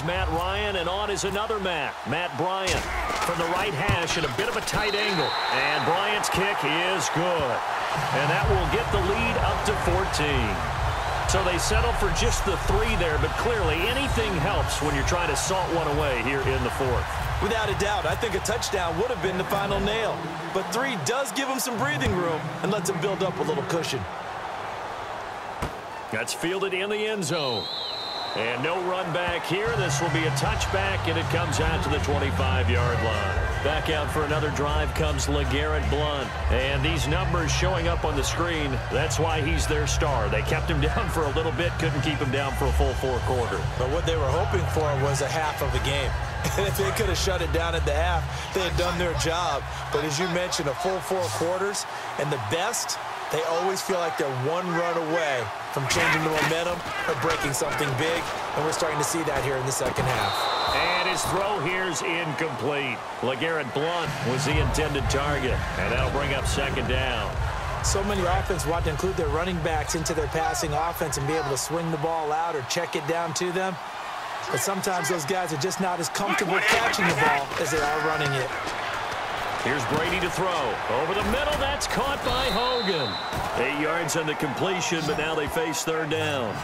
Matt Ryan, and on is another Matt Bryant from the right hash at a bit of a tight angle. And Bryant's kick is good. And that will get the lead up to 14. So they settle for just the 3 there, but clearly anything helps when you're trying to salt one away here in the 4th. Without a doubt, I think a touchdown would have been the final nail. But 3 does give them some breathing room and lets them build up a little cushion. That's fielded in the end zone. And no run back here. This will be a touchback, and it comes out to the 25-yard line. Back out for another drive comes LeGarrette Blount. And these numbers showing up on the screen, that's why he's their star. They kept him down for a little bit, couldn't keep him down for a full 4 quarters. But what they were hoping for was a half of a game. And if they could have shut it down at the half, they had done their job. But as you mentioned, a full 4 quarters, and the best, they always feel like they're 1 run away from changing the momentum or breaking something big, and we're starting to see that here in the second half. And his throw here's incomplete. LeGarrette Blount was the intended target, and that'll bring up second down. So many offenses want to include their running backs into their passing offense and be able to swing the ball out or check it down to them. But sometimes those guys are just not as comfortable catching the ball as they are running it. Here's Brady to throw. Over the middle, that's caught by Hogan. 8 yards on the completion, but now they face third down.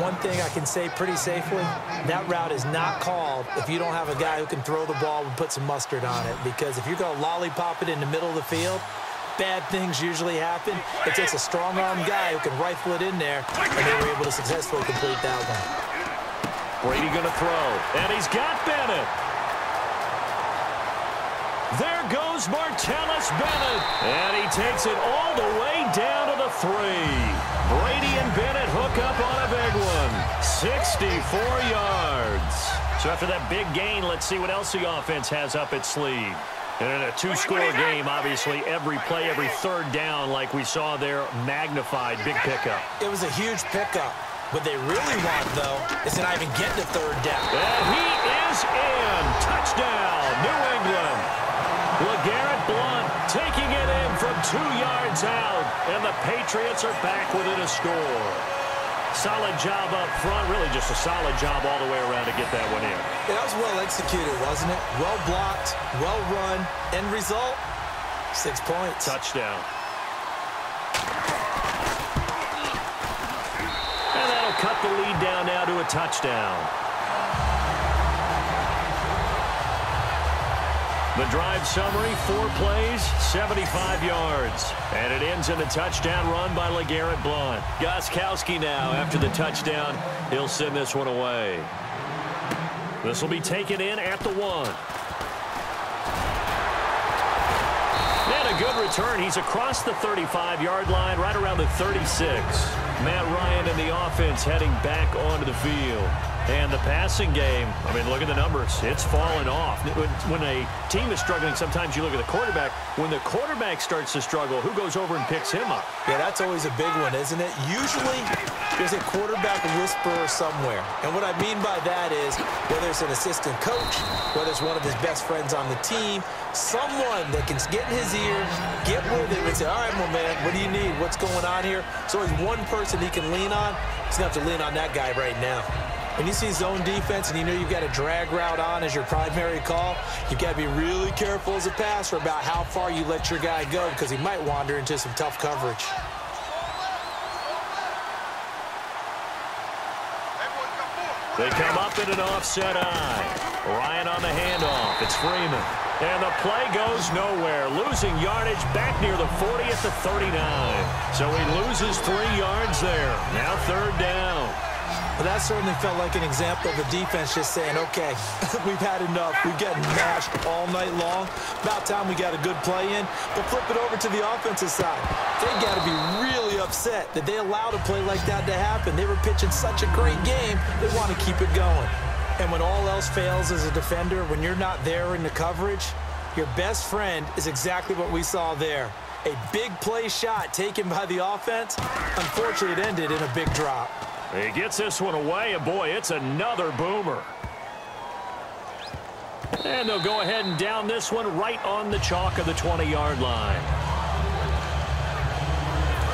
One thing I can say pretty safely, that route is not called if you don't have a guy who can throw the ball and put some mustard on it. Because if you're going to lollipop it in the middle of the field, bad things usually happen. It takes a strong-arm guy who can rifle it in there, and they were able to successfully complete that one. Brady going to throw, and he's got Bennett. There goes Martellus Bennett, and he takes it all the way down to the 3. Brady and Bennett hook up on a big one. 64 yards. So after that big gain, let's see what else the offense has up its sleeve. And in a 2-score game, obviously, every play, every third down, like we saw there, magnified, big pickup. It was a huge pickup. What they really want, though, is to not even get to third down. And he is in. Touchdown, New England. LeGarrette Blount taking it in from 2 yards out, and the Patriots are back within a score. Solid job up front, really just a solid job all the way around to get that one in. Yeah, that was well executed, wasn't it? Well blocked, well run. End result, 6 points. Touchdown. And that'll cut the lead down now to a touchdown. The drive summary, 4 plays, 75 yards. And it ends in a touchdown run by LeGarrette Blount. Gostkowski now, after the touchdown, he'll send this one away. This will be taken in at the 1. And a good return. He's across the 35-yard line, right around the 36. Matt Ryan and the offense heading back onto the field. And the passing game, I mean, look at the numbers. It's fallen off. When a team is struggling, sometimes you look at the quarterback. When the quarterback starts to struggle, who goes over and picks him up? Yeah, that's always a big one, isn't it? Usually, there's a quarterback whisperer somewhere. And what I mean by that is, whether it's an assistant coach, whether it's one of his best friends on the team, someone that can get in his ear, get with him and say, all right, my man, what do you need? What's going on here? So there's one person he can lean on. He's going to have to lean on that guy right now. When you see zone defense and you know you've got a drag route on as your primary call, you've got to be really careful as a passer about how far you let your guy go because he might wander into some tough coverage. They come up in an offset eye. Ryan on the handoff. It's Freeman. And the play goes nowhere. Losing yardage back near the 40 at the 39. So he loses 3 yards there. Now third down. Well, that certainly felt like an example of the defense just saying, okay, we've had enough. We've gotten mashed all night long. About time we got a good play in. But flip it over to the offensive side. They got to be really upset that they allowed a play like that to happen. They were pitching such a great game, they want to keep it going. And when all else fails as a defender, when you're not there in the coverage, your best friend is exactly what we saw there. A big play shot taken by the offense. Unfortunately, it ended in a big drop. He gets this one away, and boy, it's another boomer. And they'll go ahead and down this one right on the chalk of the 20-yard line.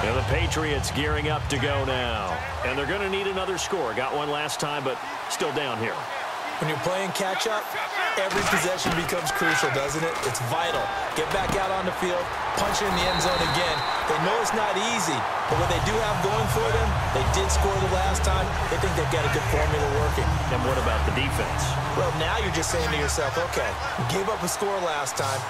And the Patriots gearing up to go now. And they're going to need another score. Got one last time, but still down here. When you're playing catch-up, every possession becomes crucial, doesn't it? It's vital. Get back out on the field, punch it in the end zone again. They know it's not easy, but what they do have going for them, they did score the last time. They think they've got a good formula working. And what about the defense? Well, now you're just saying to yourself, okay, gave up a score last time.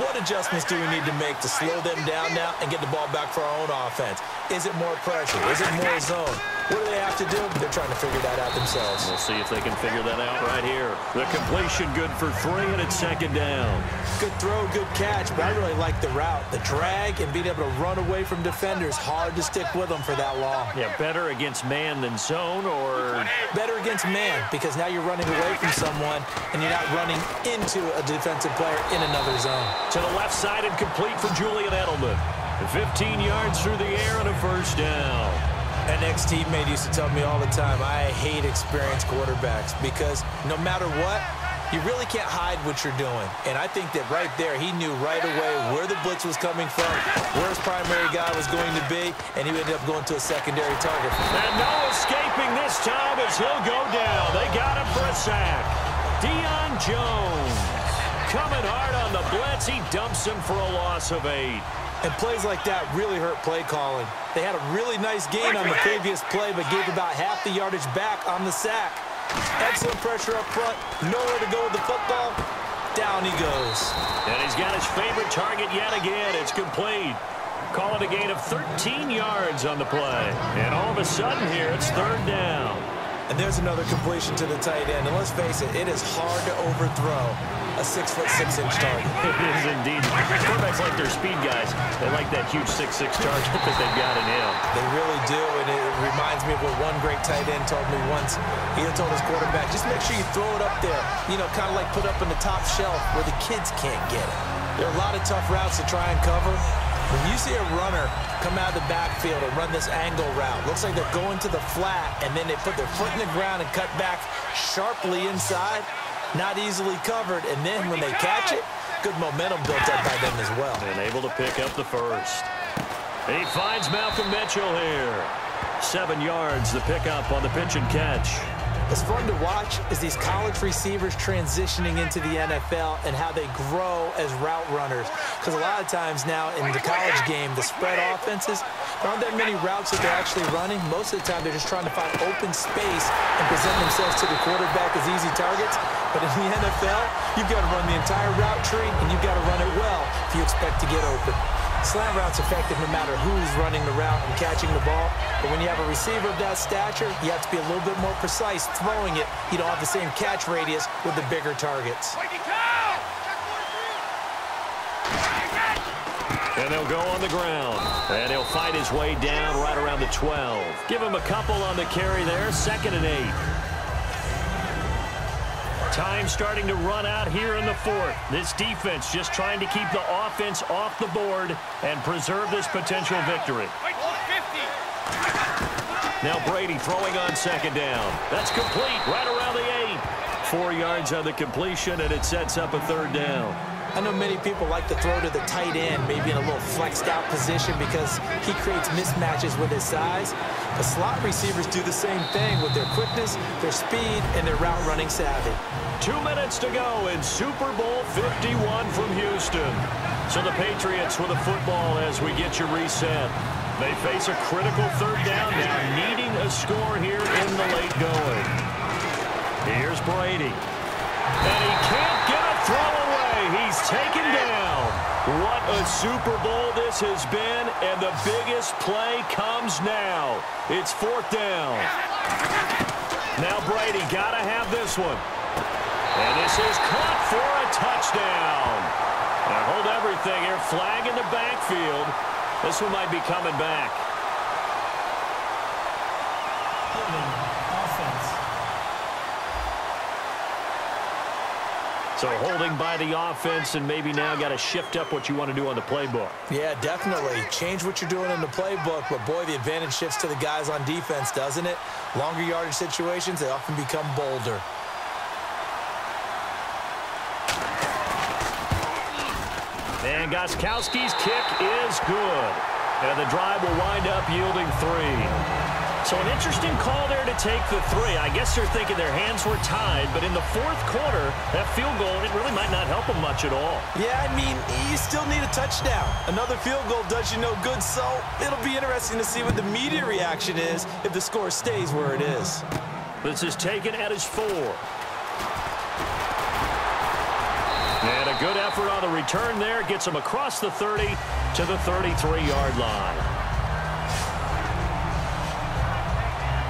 What adjustments do we need to make to slow them down now and get the ball back for our own offense? Is it more pressure? Is it more zone? What do they have to do? They're trying to figure that out themselves. We'll see if they can figure that out right here. The completion good for 3, and it's second down. Good throw, good catch, but I really like the route. The drag and being able to run away from defenders. Hard to stick with them for that long. Yeah, better against man than zone, or? Better against man, because now you're running away from someone and you're not running into a defensive player in another zone. To the left side and complete for Julian Edelman. 15 yards through the air and a first down. An ex-teammate used to tell me all the time, I hate experienced quarterbacks because no matter what, you really can't hide what you're doing. And I think that right there, he knew right away where the blitz was coming from, where his primary guy was going to be, and he ended up going to a secondary target. And no escaping this time as he'll go down. They got him for a sack. Deion Jones coming hard on the blitz. He dumps him for a loss of 8. And plays like that really hurt play calling. They had a really nice gain on the previous play, but gave about half the yardage back on the sack. Excellent pressure up front. Nowhere to go with the football. Down he goes. And he's got his favorite target yet again. It's complete. Call it a gain of 13 yards on the play. And all of a sudden here, it's third down. And there's another completion to the tight end. And let's face it, it is hard to overthrow a 6'6" target. It is indeed. Quarterbacks like their speed guys. They like that huge 6'6" target that they've got in him. They really do, and it reminds me of what one great tight end told me once. He had told his quarterback, just make sure you throw it up there. You know, kind of like put up in the top shelf where the kids can't get it. There are a lot of tough routes to try and cover. When you see a runner come out of the backfield and run this angle route, looks like they're going to the flat, and then they put their foot in the ground and cut back sharply inside. Not easily covered, and then when they catch it, good momentum built up by them as well. And able to pick up the first. He finds Malcolm Mitchell here. 7 yards, the pickup on the pitch and catch. What's fun to watch is these college receivers transitioning into the NFL and how they grow as route runners. Because a lot of times now in the college game, the spread offenses, there aren't that many routes that they're actually running. Most of the time, they're just trying to find open space and present themselves to the quarterback as easy targets. But in the NFL, you've got to run the entire route tree, and you've got to run it well if you expect to get open. Slant route's effective no matter who's running the route and catching the ball. But when you have a receiver of that stature, you have to be a little bit more precise throwing it. You don't have the same catch radius with the bigger targets. And they'll go on the ground. And he'll fight his way down right around the 12. Give him a couple on the carry there. 2nd and 8. Time starting to run out here in the 4th. This defense just trying to keep the offense off the board and preserve this potential victory. Now Brady throwing on 2nd down. That's complete right around the 8. 4 yards on the completion, and it sets up a 3rd down. I know many people like to throw to the tight end, maybe in a little flexed out position because he creates mismatches with his size. But slot receivers do the same thing with their quickness, their speed, and their route running savvy. 2 minutes to go in Super Bowl 51 from Houston. So the Patriots with a football as we get you reset. They face a critical 3rd down now, needing a score here in the late going. Here's Brady. And he can't get a throw away. He's taken down. What a Super Bowl this has been, and the biggest play comes now. It's 4th down. Now Brady got to have this one. And this is caught for a touchdown. Now hold everything here. Flag in the backfield. This one might be coming back. So holding by the offense, and maybe now got to shift up what you want to do on the playbook. Yeah, definitely. Change what you're doing in the playbook, but boy, the advantage shifts to the guys on defense, doesn't it? Longer yardage situations, they often become bolder. And Gostkowski's kick is good. And the drive will wind up yielding 3. So an interesting call there to take the 3. I guess they're thinking their hands were tied, but in the fourth quarter, that field goal, it really might not help them much at all. Yeah, I mean, you still need a touchdown. Another field goal does you no good, so it'll be interesting to see what the media reaction is if the score stays where it is. This is taken at his 4. And a good effort on the return there. Gets him across the 30 to the 33-yard line.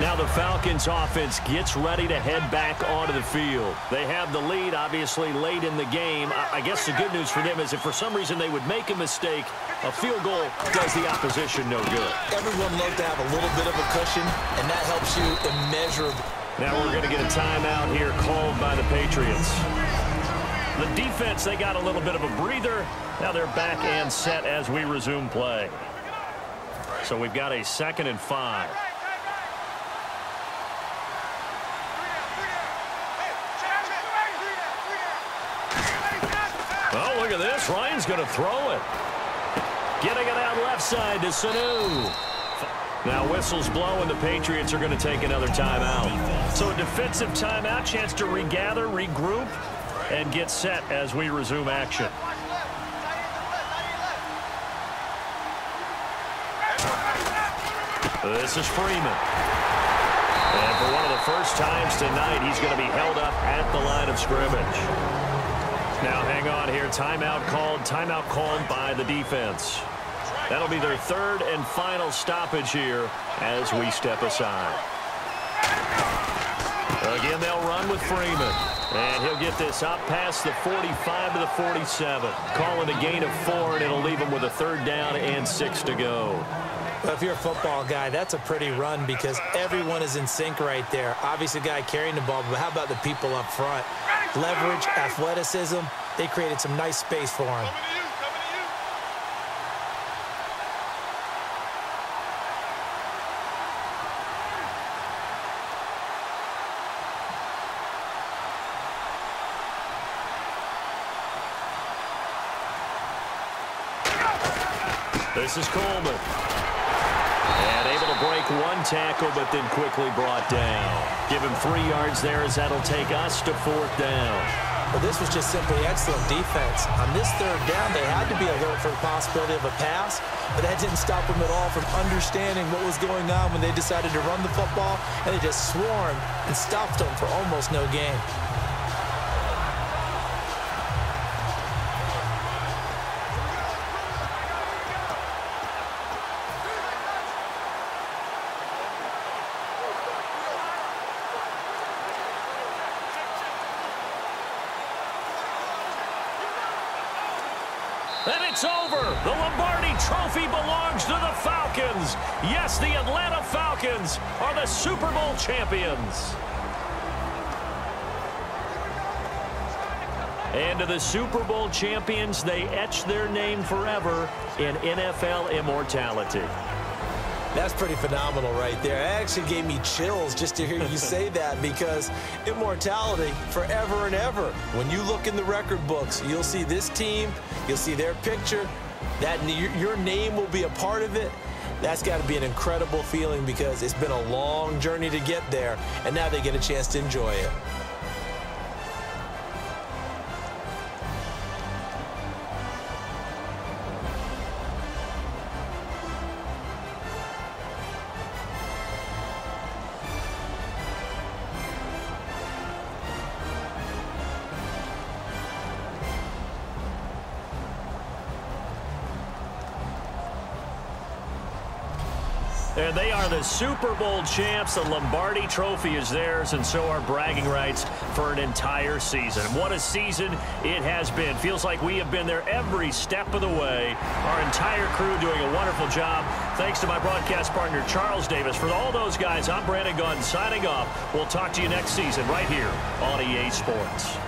Now the Falcons offense gets ready to head back onto the field. They have the lead, obviously, late in the game. I guess the good news for them is if for some reason they would make a mistake, a field goal does the opposition no good. Everyone loves to have a little bit of a cushion, and that helps you immeasurably. Now we're going to get a timeout here called by the Patriots. The defense, they got a little bit of a breather. Now they're back and set as we resume play. So we've got a 2nd and 5. Oh, look at this. Ryan's going to throw it. Getting it out left side to Sanu. Now whistles blow, and the Patriots are going to take another timeout. So a defensive timeout, chance to regather, regroup, and get set as we resume action. This is Freeman. And for one of the first times tonight, he's going to be held up at the line of scrimmage. Now hang on here. Timeout called by the defense. That'll be their 3rd and final stoppage here as we step aside. Again, they'll run with Freeman. And he'll get this up past the 45 to the 47. Calling a gain of 4, and it'll leave him with a 3rd down and 6 to go. Well, if you're a football guy, that's a pretty run because everyone is in sync right there. Obviously, the guy carrying the ball, but how about the people up front? Leverage, athleticism, they created some nice space for him. This is Coleman. And able to break one tackle, but then quickly brought down. Give him 3 yards there as that'll take us to 4th down. Well, this was just simply excellent defense. On this 3rd down, they had to be alert for the possibility of a pass, but that didn't stop them at all from understanding what was going on when they decided to run the football, and they just swarmed and stopped them for almost no gain. And it's over. The Lombardi Trophy belongs to the Falcons. Yes, the Atlanta Falcons are the Super Bowl champions. And to the Super Bowl champions, they etch their name forever in NFL immortality. That's pretty phenomenal right there. It actually gave me chills just to hear you say that because immortality forever and ever. When you look in the record books, you'll see this team, you'll see their picture, that your name will be a part of it. That's got to be an incredible feeling because it's been a long journey to get there, and now they get a chance to enjoy it. And they are the Super Bowl champs. The Lombardi Trophy is theirs, and so are bragging rights for an entire season. What a season it has been. Feels like we have been there every step of the way. Our entire crew doing a wonderful job. Thanks to my broadcast partner, Charles Davis. For all those guys, I'm Brandon Gunn signing off. We'll talk to you next season right here on EA Sports.